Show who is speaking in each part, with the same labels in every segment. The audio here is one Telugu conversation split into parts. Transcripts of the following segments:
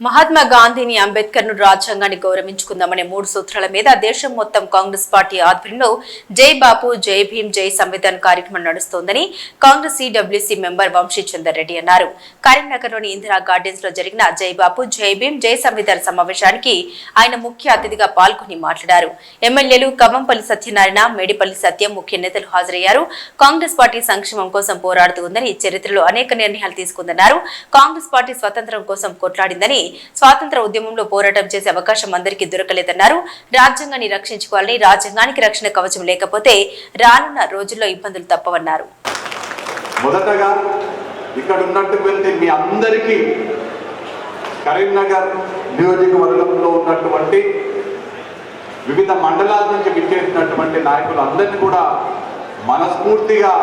Speaker 1: మహాత్మా గాంధీని అంబేద్కర్ ను రాజ్యాంగాన్ని గౌరవించుకుందామనే 3 సూత్రాల మీద దేశం మొత్తం కాంగ్రెస్ పార్టీ ఆధ్వర్యంలో జై బాపు జై భీమ్ జై సంవిధాన్ కార్యక్రమం నడుస్తోందని కాంగ్రెస్ సిడబ్ల్యూసీ మెంబర్ వంశీచందర్ రెడ్డి అన్నారు. కరీంనగర్లోని ఇందిరా గార్డెన్స్ లో జరిగిన జై బాపు జై భీమ్ జై సంవిధాన్ సమావేశానికి ఆయన ముఖ్య అతిథిగా పాల్గొని మాట్లాడారు. ఎమ్మెల్యేలు కవంపల్లి సత్యనారాయణ, మేడిపల్లి సత్యం ముఖ్య నేతలు హాజరయ్యారు. కాంగ్రెస్ పార్టీ సంక్షేమం కోసం పోరాడుతూ ఉందని, చరిత్రలో అనేక నిర్ణయాలు తీసుకుందన్నారు. కాంగ్రెస్ పార్టీ స్వతంత్రం కోసం కొట్లాడిందని, స్వాతంత్ర ఉద్యమంలో పోరాటం చేసే అవకాశం అందరికీ దొరకలేదన్నారు. రాజ్యాంగాన్ని రక్షించుకోవాలని, రాజ్యాంగానికి రక్షణ కవచం లేకపోతే రానున్న రోజుల్లో ఇబ్బందులు తప్పవన్నారు.
Speaker 2: మొదటగా ఇక్కడ ఉన్నటువంటి మీ అందరికీ కరీంనగర్ నియోజకవర్గంలో ఉన్నటువంటి వివిధ మండలాల నుంచి విచ్చేసినటువంటి నాయకులందరినీ కూడా మనస్ఫూర్తిగా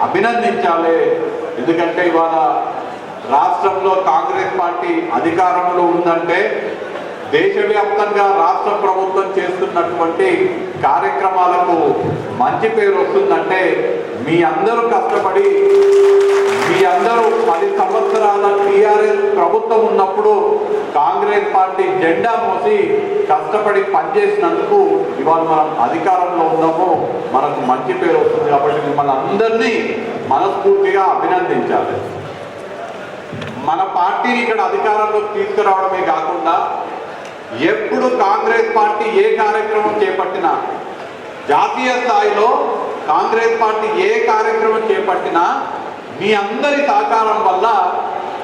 Speaker 2: అభినందించాలి. ఎందుకంటే ఇవాళ రాష్ట్రంలో కాంగ్రెస్ పార్టీ అధికారంలో ఉందంటే దేశవ్యాప్తంగా రాష్ట్ర ప్రభుత్వం చేస్తున్నటువంటి కార్యక్రమాలకు మంచి పేరు వస్తుందంటే మీ అందరూ కష్టపడి, మీ అందరూ 10 సంవత్సరాల టీఆర్ఎస్ ప్రభుత్వం ఉన్నప్పుడు కాంగ్రెస్ పార్టీ జెండా మోసి కష్టపడి పనిచేసినందుకు ఇవాళ మనం అధికారంలో ఉన్నాము, మనకు మంచి పేరు వస్తుంది. కాబట్టి మిమ్మల్ని అందరినీ మనస్ఫూర్తిగా అభినందించాలి. మన పార్టీని ఇక్కడ అధికారంలోకి తీసుకురావడమే కాకుండా ఎప్పుడు కాంగ్రెస్ పార్టీ ఏ కార్యక్రమం చేపట్టినా, జాతీయ స్థాయిలో కాంగ్రెస్ పార్టీ ఏ కార్యక్రమం చేపట్టినా మీ అందరి సహకారం వల్ల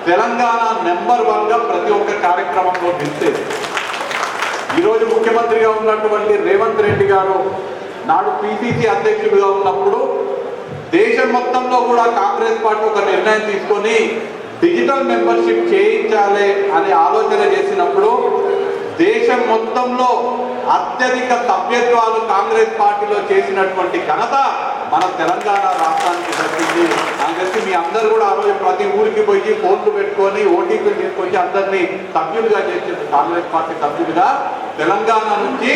Speaker 2: తెలంగాణ నెంబర్ 1గా ప్రతి ఒక్క కార్యక్రమంలో నిలిచేది. ఈరోజు ముఖ్యమంత్రిగా ఉన్నటువంటి రేవంత్ రెడ్డి గారు నాడు పిసిసి అధ్యక్షుడిగా ఉన్నప్పుడు దేశం మొత్తంలో కూడా కాంగ్రెస్ పార్టీ ఒక నిర్ణయం తీసుకొని డిజిటల్ మెంబర్షిప్ చేయించాలి అనే ఆలోచన చేసినప్పుడు దేశం మొత్తంలో అత్యధిక సభ్యత్వాలు కాంగ్రెస్ పార్టీలో చేసినటువంటి ఘనత మన తెలంగాణ రాష్ట్రానికి దక్కింది. నాకు తెలిసి మీ అందరూ కూడా ఆ రోజు ప్రతి ఊరికి పోయి ఫోన్లు పెట్టుకొని ఓటీపీలు తీసుకొచ్చి అందరినీ సభ్యులుగా చేసింది. కాంగ్రెస్ పార్టీ సభ్యులుగా తెలంగాణ నుంచి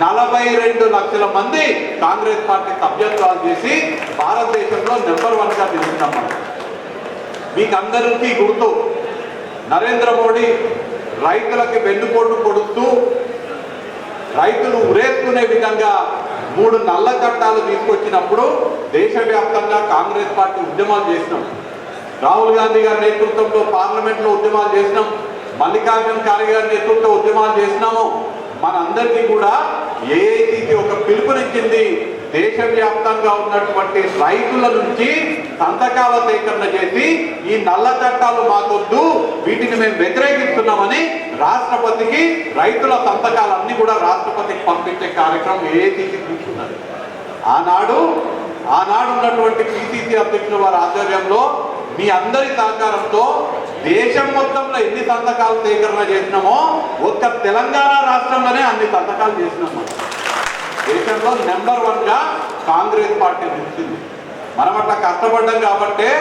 Speaker 2: 42 లక్షల మంది కాంగ్రెస్ పార్టీ సభ్యత్వాలు చేసి భారతదేశంలో నెంబర్ 1గా నిలిచినాం. మీకు అందరికీ గుర్తు, నరేంద్ర మోడీ రైతులకి వెన్నుపోటు కొడుతూ రైతులు ఉరేసుకునే విధంగా 3 నల్ల చట్టాలు తీసుకొచ్చినప్పుడు దేశవ్యాప్తంగా కాంగ్రెస్ పార్టీ ఉద్యమాలు చేసినాం. రాహుల్ గాంధీ గారి నేతృత్వంలో పార్లమెంట్లో ఉద్యమాలు చేసినాం. మల్లికార్జున ఖార్గే గారి నేతృత్వంలో ఉద్యమాలు చేసినాము. మనందరికీ కూడా ఏఐసిసి ఒక పిలుపునిచ్చింది. దేశవ్యాప్తంగా ఉన్నటువంటి రైతుల నుంచి సంతకాల సేకరణ చేసి ఈ నల్ల చట్టాలు మాకొద్దు, వీటిని మేము వ్యతిరేకిస్తున్నామని రాష్ట్రపతికి రైతుల సంతకాలన్నీ కూడా రాష్ట్రపతికి పంపించే కార్యక్రమం ఏఐసిసి తీసుకున్నది. ఆనాడు ఉన్నటువంటి పిసిసి అధ్యక్షుల వారి ఆధ్వర్యంలో మీ అందరి సహకారంతో దేశం మొత్తంలో ఎన్ని సంతకాలు సేకరణ చేసినామో ఒక్క తెలంగాణ రాష్ట్రంలోనే అన్ని సంతకాలు చేసినాము. దేశంలో నెంబర్ 1గా కాంగ్రెస్ పార్టీ నిలిచింది. మనం అట్లా కష్టపడ్డాం కాబట్టే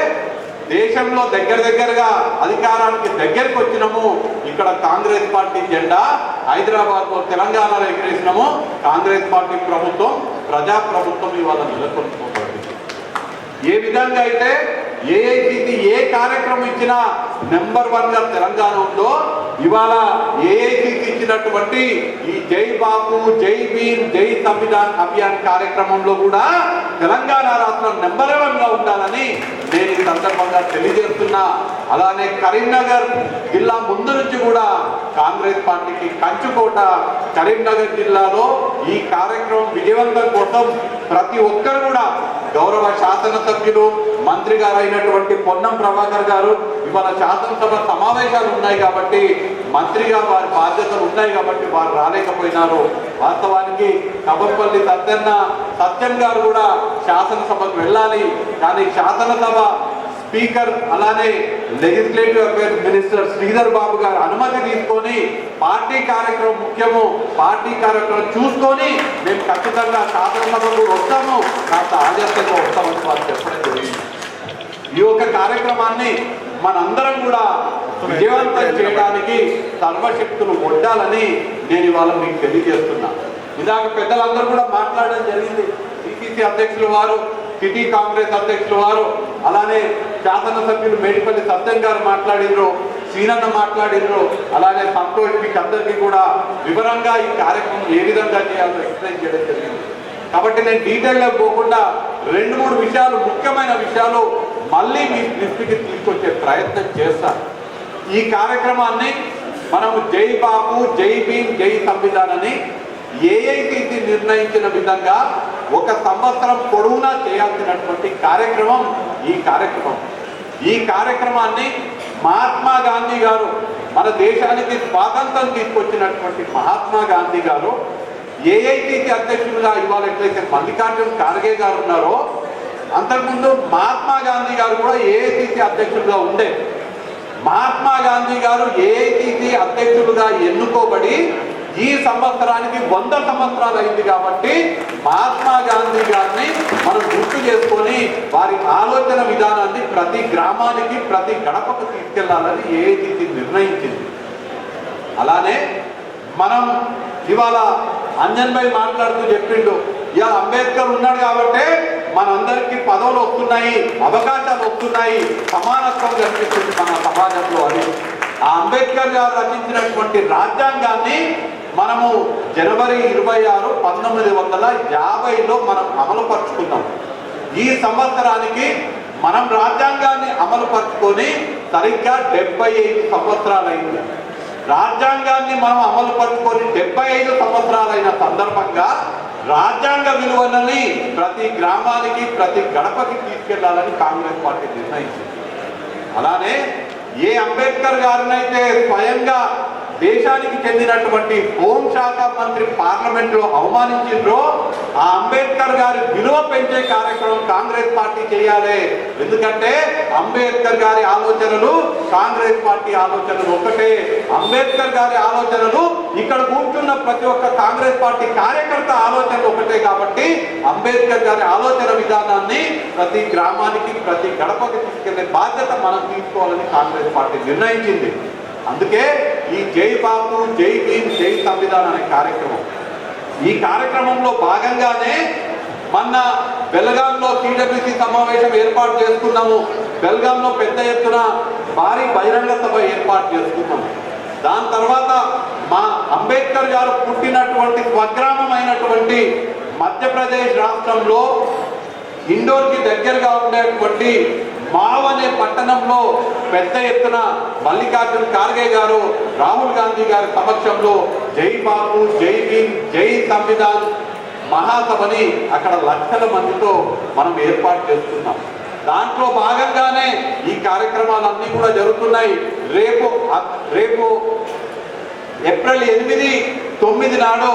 Speaker 2: దేశంలో దగ్గరగా అధికారానికి దగ్గరికి వచ్చినాము. ఇక్కడ కాంగ్రెస్ పార్టీ జెండా హైదరాబాద్లో తెలంగాణలో ఎగిరేసినాము. కాంగ్రెస్ పార్టీ ప్రభుత్వం ప్రజాప్రభుత్వం ఇవాళ నెలకొల్పుకోబడింది. ఏ విధంగా అయితే ఏఐసిసి ఏ కార్యక్రమం ఇచ్చినా నెంబర్ 1గా తెలంగాణ ఉందో, ఇవాళ ఏఐసిసి ఇచ్చినటువంటి ఈ జై బాపు జై భీమ్ జై సంవిధాన్ అభియాన్ కార్యక్రమంలో కూడా తెలంగాణ రాష్ట్రం నెంబర్ 1గా ఉండాలని నేను ఈ సందర్భంగా తెలియజేస్తున్నా. అలానే కరీంనగర్ జిల్లా ముందు నుంచి కూడా కాంగ్రెస్ పార్టీకి కంచుకోట. కరీంనగర్ జిల్లాలో ఈ కార్యక్రమం విజయవంతం కోసం ప్రతి ఒక్కరు కూడా గౌరవ శాసనసభ్యులు మంత్రి గారు అయినటువంటి పొన్నం ప్రభాకర్ గారు ఇవాళ శాసనసభ సమావేశాలు ఉన్నాయి కాబట్టి మంత్రిగా వారి బాధ్యతలు ఉన్నాయి కాబట్టి వారు రాలేకపోయినారు. వాస్తవానికి కవంపల్లి సత్యం గారు కూడా శాసనసభకు వెళ్ళాలి. కానీ శాసనసభ స్పీకర్ అలానే legislative affairs minister Sridhar Babu గారు అనుమతి తీసుకొని పార్టీ కార్యక్రమం ముఖ్యము, పార్టీ కార్యక్రమం చూసుకొని మేము ఖచ్చితంగా శాసనసభకు వస్తాము, కాస్త ఆలస్యంగా వస్తామని వారు చెప్పడం జరిగింది. ఈ యొక్క కార్యక్రమాన్ని మనందరం కూడా విజయవంతం చేయడానికి సర్వశక్తులు ఉండాలని నేను ఇవాళ మీకు తెలియజేస్తున్నా. ఇందాక పెద్దలందరూ కూడా మాట్లాడడం జరిగింది. పిసిసి అధ్యక్షులు వారు, సిటీ కాంగ్రెస్ అధ్యక్షులు వారు, అలానే శాసనసభ్యులు మేడిపల్లి సత్యం గారు మాట్లాడినారు. శ్రీనన్న మాట్లాడినారు, అలానే సంతోష్ మీకు అందరికీ కూడా వివరంగా ఈ కార్యక్రమం ఏ విధంగా చేయాలో ఎక్స్ప్లెయిన్ చేయడం జరిగింది. కాబట్టి నేను డీటెయిల్గా పోకుండా 2-3 విషయాలు, ముఖ్యమైన విషయాలు మళ్ళీ మీ దృష్టికి తీసుకొచ్చే ప్రయత్నం చేస్తాను. ఈ కార్యక్రమాన్ని మనము జై బాపు, జై భీమ్, జై సంవిధాన్ అని ఏఐసిసి నిర్ణయించిన విధంగా 1 సంవత్సరం పొడవునా చేయాల్సినటువంటి కార్యక్రమం ఈ కార్యక్రమాన్ని మహాత్మా గాంధీ గారు, మన దేశానికి స్వాతంత్రం తీసుకొచ్చినటువంటి మహాత్మా గాంధీ గారు ఏఐసిసి అధ్యక్షులుగా ఇవాళ ఎట్లయితే మల్లికార్జున ఖార్గే గారు ఉన్నారో, అంతకుముందు మహాత్మా గాంధీ గారు కూడా ఏఐసిసి అధ్యక్షులుగా ఉండే. మహాత్మా గాంధీ గారు ఏఐసిసి అధ్యక్షులుగా ఎన్నుకోబడి ఈ సంవత్సరానికి 100 సంవత్సరాలు అయింది. కాబట్టి మహాత్మా గాంధీ గారిని మనం గుర్తు చేసుకొని వారి ఆలోచన విధానాన్ని ప్రతి గ్రామానికి, ప్రతి గడపకు తీసుకెళ్లాలని ఏఐసిసి నిర్ణయించింది. అలానే మనం ఇవాళ అంజన్ భాయ్ మాట్లాడుతూ చెప్పిండు, ఇవాళ అంబేద్కర్ ఉన్నాడు కాబట్టి మనందరికీ పదవులు వస్తున్నాయి, అవకాశాలు వస్తున్నాయి, సమానత్వం కనిపిస్తుంది మన సమాజంలో అని. ఆ అంబేద్కర్ గారు రచించినటువంటి రాజ్యాంగాన్ని మనము జనవరి 26, 1950లో మనం అమలుపరుచుకున్నాం. ఈ సంవత్సరానికి మనం రాజ్యాంగాన్ని అమలుపరుచుకొని సరిగ్గా 75 సంవత్సరాలైంది. రాజ్యాంగాన్ని మనం అమలుపరుచుకొని 75 సంవత్సరాలైన సందర్భంగా రాజ్యాంగ విలువలని ప్రతి గ్రామానికి, ప్రతి గడపకి తీసుకెళ్లాలని కాంగ్రెస్ పార్టీ నిర్ణయించింది. అలానే ఏ అంబేద్కర్ గారినైతే స్వయంగా దేశానికి చెందినటువంటి హోంశాఖ మంత్రి పార్లమెంట్లో అవమానించిండ్రో, ఆ అంబేద్కర్ గారి విలువ పెంచే కార్యక్రమం కాంగ్రెస్ పార్టీ చేయాలి. ఎందుకంటే అంబేద్కర్ గారి ఆలోచనలు, కాంగ్రెస్ పార్టీ ఆలోచనలు ఒకటే. అంబేద్కర్ గారి ఆలోచనలు ఇక్కడ కూర్చున్న ప్రతి ఒక్క కాంగ్రెస్ పార్టీ కార్యకర్త ఆలోచనలు ఒకటే. కాబట్టి అంబేద్కర్ గారి ఆలోచన విధానాన్ని ప్రతి గ్రామానికి, ప్రతి గడపకి తీసుకెళ్లే బాధ్యత మనం తీసుకోవాలని కాంగ్రెస్ పార్టీ నిర్ణయించింది. అందుకే ఈ జై బాపు, జై భీమ్, జై సంవిధాన్ అనే కార్యక్రమం, ఈ కార్యక్రమంలో భాగంగానే మొన్న బెల్గాంలో TWC సమావేశం ఏర్పాటు చేసుకున్నాము. బెల్గాంలో పెద్ద ఎత్తున భారీ బహిరంగ సభ ఏర్పాటు చేసుకున్నాము. దాని తర్వాత మా అంబేద్కర్ గారు పుట్టినటువంటి స్వగ్రామం అయినటువంటి మధ్యప్రదేశ్ రాష్ట్రంలో ఇండోర్కి దగ్గరగా ఉండేటువంటి మావ్ అనే పట్టణంలో పెద్ద ఎత్తున మల్లికార్జున ఖార్గే గారు, రాహుల్ గాంధీ గారి సమక్షంలో జై బాపు, జై భీమ్, జై సంవిధాన్ మహాసభని అక్కడ లక్షల మందితో మనం ఏర్పాటు చేస్తున్నాం. దాంట్లో భాగంగానే ఈ కార్యక్రమాలన్నీ కూడా జరుగుతున్నాయి. రేపు ఏప్రిల్ 8, 9 నాడు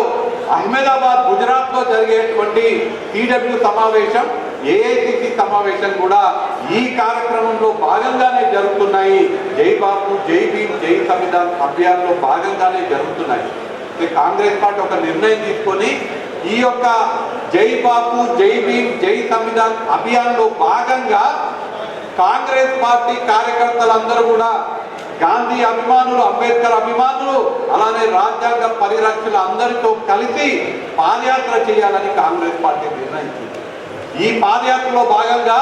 Speaker 2: అహ్మదాబాద్, గుజరాత్లో జరిగేటువంటి TW సమావేశం, ఏఐసిసి సమావేశం కూడా ఈ కార్యక్రమంలో భాగంగానే జరుగుతున్నాయి. జై బాపు, జై భీమ్, జై సంవిధాన్ అభియాన్లో భాగంగానే జరుగుతున్నాయి. కాంగ్రెస్ పార్టీ ఒక నిర్ణయం తీసుకొని ఈ యొక్క జై బాపు, జై భీమ్, జై సంవిధాన్ అభియాన్లో భాగంగా కాంగ్రెస్ పార్టీ కార్యకర్తలందరూ కూడా గాంధీ అభిమానులు, అంబేద్కర్ అభిమానులు, అలానే రాజ్యాంగ పరిరక్షణ అందరితో కలిసి పాదయాత్ర చేయాలని కాంగ్రెస్ పార్టీ నిర్ణయించింది. ఈ పాదయాత్రలో భాగంగా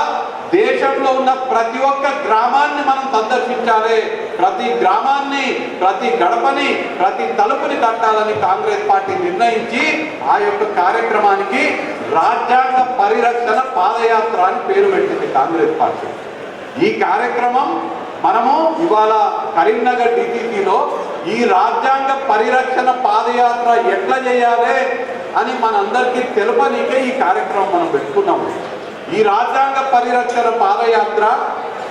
Speaker 2: దేశంలో ఉన్న ప్రతి ఒక్క గ్రామాన్ని మనం సందర్శించాలి. ప్రతి గ్రామాన్ని, ప్రతి గడపని, ప్రతి తలుపుని తట్టాలని కాంగ్రెస్ పార్టీ నిర్ణయించి ఆ యొక్క కార్యక్రమానికి రాజ్యాంగ పరిరక్షణ పాదయాత్ర అని పేరు పెట్టింది కాంగ్రెస్ పార్టీ. ఈ కార్యక్రమం మనము ఇవాళ కరీంనగర్ DCCలో ఈ రాజ్యాంగ పరిరక్షణ పాదయాత్ర ఎట్లా చేయాలి అని మనందరికీ తెలుపనీకే ఈ కార్యక్రమం మనం పెట్టుకున్నాము. ఈ రాజ్యాంగ పరిరక్షణ పాదయాత్ర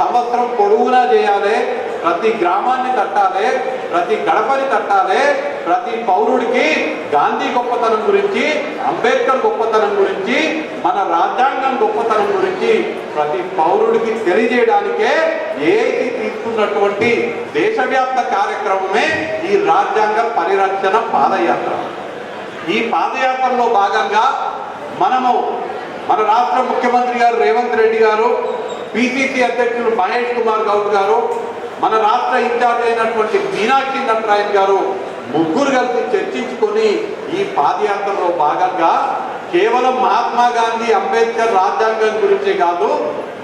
Speaker 2: సంవత్సరం పొడవునా చేయాలి. ప్రతి గ్రామాన్ని తట్టాలి, ప్రతి గడపని తట్టాలి. ప్రతి పౌరుడికి గాంధీ గొప్పతనం గురించి, అంబేద్కర్ గొప్పతనం గురించి, మన రాజ్యాంగం గొప్పతనం గురించి ప్రతి పౌరుడికి తెలియజేయడానికే ఏఐసి తీసుకున్నటువంటి దేశవ్యాప్త కార్యక్రమమే ఈ రాజ్యాంగ పరిరక్షణ పాదయాత్ర. ఈ పాదయాత్రలో భాగంగా మనము మన రాష్ట్ర ముఖ్యమంత్రి గారు రేవంత్ రెడ్డి గారు, పిసిసి అధ్యక్షులు మహేష్ కుమార్ గౌడ్ గారు, మన రాష్ట్ర ఇన్ఛార్జ్ అయినటువంటి మీనాక్షి నటరాయన్ గారు ముగ్గురు కలిసి చర్చించుకొని ఈ పాదయాత్రలో భాగంగా కేవలం మహాత్మా గాంధీ అంబేద్కర్ రాజ్యాంగం గురించి కాదు,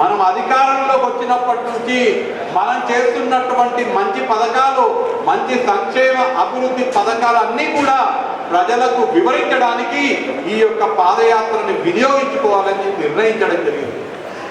Speaker 2: మనం అధికారంలోకి వచ్చినప్పటి నుంచి మనం చేస్తున్నటువంటి మంచి పథకాలు, మంచి సంక్షేమ అభివృద్ధి పథకాలన్నీ కూడా ప్రజలకు వివరించడానికి ఈ యొక్క పాదయాత్రని వినియోగించుకోవాలని నిర్ణయించడం జరిగింది.